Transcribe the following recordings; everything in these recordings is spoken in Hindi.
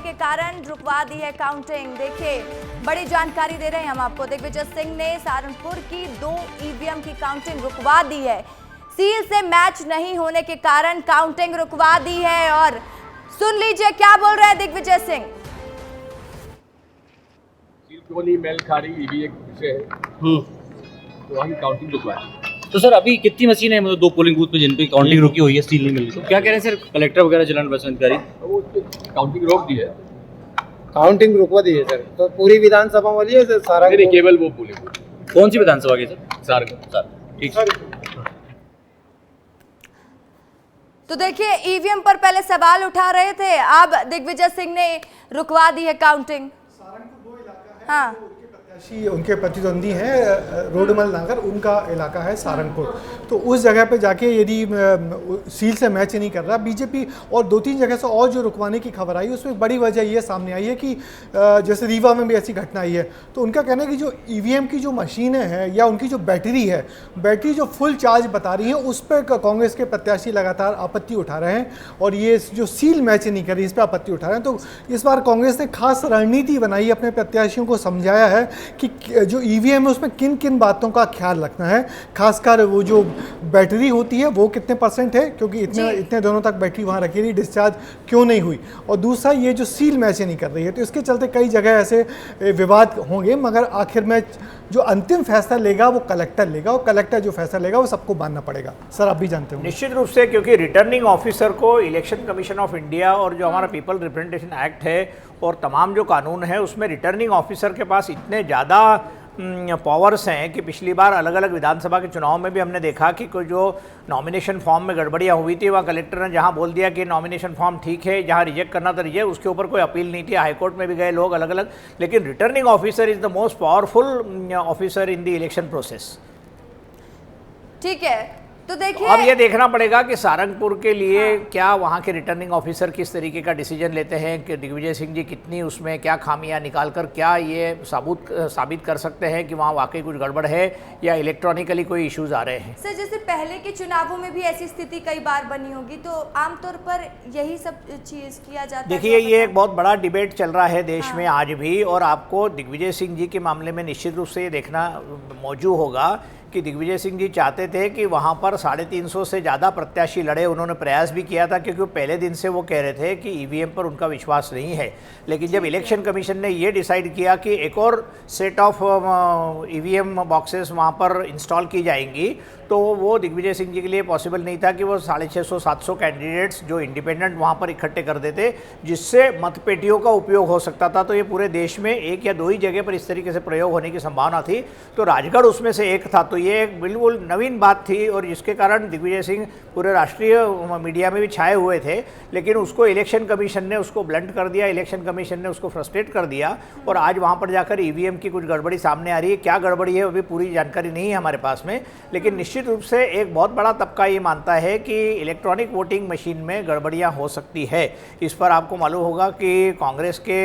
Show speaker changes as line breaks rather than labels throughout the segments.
के कारण रुकवा दी है काउंटिंग। देखिए, बड़ी जानकारी दे रहे हैं हम आपको। दिग्विजय सिंह ने सहारनपुर की 2 ईवीएम की काउंटिंग रुकवा दी है। सील से मैच नहीं होने के कारण काउंटिंग रुकवा दी है। और सुन लीजिए क्या बोल रहे हैं दिग्विजय सिंह।
मेल खा रही ईवीएम से है तो वहाँ की काउंटिंग रुकवाई।
तो सर अभी कितनी मशीन है, मतलब 2 पोलिंग बूथ में जिन पे काउंटिंग रुकी हुई है, स्टील नहीं मिली, तो क्या कह रहे हैं सर कलेक्टर वगैरह जिला निर्वाचन अधिकारी?
वो काउंटिंग रोक दी है,
काउंटिंग रुकवा दी है सर। तो पूरी विधानसभा वाली है सर सारा?
नहीं, केवल वो पोलिंग बूथ।
कौन सी विधानसभा की सर?
सारंगपुर।
ठीक
सर।
तो देखिए, ईवीएम पर पहले सवाल उठा रहे थे, अब दिग्विजय सिंह ने रुकवा दी है काउंटिंग।
सहारनपुर 2 इलाका है,
हाँ,
उनके प्रतिद्वंदी हैं रोडमल नगर, उनका इलाका है सहारनपुर। तो उस जगह पे जाके यदि सील से मैच नहीं कर रहा बीजेपी, और 2-3 जगह से और जो रुकवाने की खबर आई उसमें बड़ी वजह ये सामने आई है कि जैसे रीवा में भी ऐसी घटना आई है। तो उनका कहना है कि जो ईवीएम की जो मशीनें हैं या उनकी जो बैटरी है, बैटरी जो फुल चार्ज बता रही है, उस पर कांग्रेस के प्रत्याशी लगातार आपत्ति उठा रहे हैं और ये जो सील मैच नहीं कर रही इस पर आपत्ति उठा रहे हैं। तो इस बार कांग्रेस ने खास रणनीति बनाई, अपने प्रत्याशियों को समझाया है कि जो ईवीएम है उसमें किन किन बातों का ख्याल रखना है। खासकर वो जो बैटरी होती है वो कितने % है, क्योंकि इतने दिनों तक बैटरी वहाँ रखी रही, डिस्चार्ज क्यों नहीं हुई। और दूसरा ये जो सील मैच नहीं कर रही है, तो इसके चलते कई जगह ऐसे विवाद होंगे, मगर आखिर में जो अंतिम फैसला लेगा वो कलेक्टर लेगा, और कलेक्टर जो फैसला लेगा वो सबको मानना पड़ेगा। सर आप भी जानते हो।
निश्चित रूप से, क्योंकि रिटर्निंग ऑफिसर को इलेक्शन कमीशन ऑफ इंडिया और जो हमारा पीपल रिप्रेजेंटेशन एक्ट है और तमाम जो कानून है उसमें रिटर्निंग ऑफिसर के पास इतने ज़्यादा पावर्स हैं कि पिछली बार अलग अलग विधानसभा के चुनाव में भी हमने देखा कि कोई जो नॉमिनेशन फॉर्म में गड़बड़ियाँ हुई थी, वहाँ कलेक्टर ने जहाँ बोल दिया कि नॉमिनेशन फॉर्म ठीक है, जहाँ रिजेक्ट करना था रिजेक्ट, उसके ऊपर कोई अपील नहीं थी। हाईकोर्ट में भी गए लोग अलग अलग, लेकिन returning officer is the most powerful officer in the election process.
ठीक है, तो देखिए
अब ये देखना पड़ेगा कि सहारनपुर के लिए क्या वहाँ के रिटर्निंग ऑफिसर किस तरीके का डिसीजन लेते हैं कि दिग्विजय सिंह जी कितनी उसमें क्या खामियां निकालकर क्या ये साबित कर सकते हैं कि वहाँ वाकई कुछ गड़बड़ है या इलेक्ट्रॉनिकली कोई इश्यूज आ रहे हैं।
सर, जैसे पहले के चुनावों में भी ऐसी स्थिति कई बार बनी होगी, तो आमतौर पर यही सब चीज किया जाता है।
देखिए, ये एक बहुत बड़ा डिबेट चल रहा है देश में आज भी, और आपको दिग्विजय सिंह जी के मामले में निश्चित रूप से ये देखना मौजूद होगा कि दिग्विजय सिंह जी चाहते थे कि वहाँ पर 350 से ज़्यादा प्रत्याशी लड़े। उन्होंने प्रयास भी किया था, क्योंकि पहले दिन से वो कह रहे थे कि ईवीएम पर उनका विश्वास नहीं है। लेकिन जब इलेक्शन कमीशन ने ये डिसाइड किया कि एक और सेट ऑफ ईवीएम बॉक्सेस वहाँ पर इंस्टॉल की जाएंगी, तो वो दिग्विजय सिंह जी के लिए पॉसिबल नहीं था कि वो 650-700 कैंडिडेट्स जो इंडिपेंडेंट वहाँ पर इकट्ठे कर देते, जिससे मतपेटियों का उपयोग हो सकता था। तो ये पूरे देश में 1 या 2 ही जगह पर इस तरीके से प्रयोग होने की संभावना थी, तो राजगढ़ उसमें से एक था। तो ये एक बिल्कुल नवीन बात थी, और जिसके कारण दिग्विजय सिंह पूरे राष्ट्रीय मीडिया में भी छाए हुए थे, लेकिन उसको इलेक्शन कमीशन ने उसको ब्लंट कर दिया, इलेक्शन कमीशन ने उसको फ्रस्ट्रेट कर दिया, और आज वहाँ पर जाकर ईवीएम की कुछ गड़बड़ी सामने आ रही है। क्या गड़बड़ी है अभी पूरी जानकारी नहीं है हमारे पास में, लेकिन निश्चित रूप से एक बहुत बड़ा तबका ये मानता है कि इलेक्ट्रॉनिक वोटिंग मशीन में गड़बड़ियाँ हो सकती है। इस पर आपको मालूम होगा कि कांग्रेस के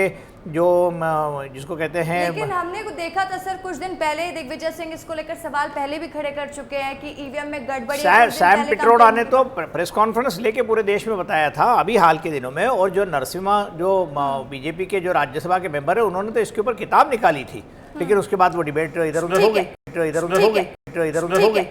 जो जिसको कहते हैं,
लेकिन हमने देखा था सर कुछ दिन पहले दिग्विजय सिंह इसको लेकर सवाल पहले भी खड़े कर चुके हैं कि ईवीएम में गड़बड़ी है।
सैम पिट्रोडा ने तो प्रेस कॉन्फ्रेंस लेके पूरे देश में बताया था अभी हाल के दिनों में, और जो नरसिम्हा जो बीजेपी के जो राज्यसभा के मेंबर है उन्होंने तो इसके ऊपर किताब निकाली थी, लेकिन उसके बाद वो डिबेट इधर उधर हो गई।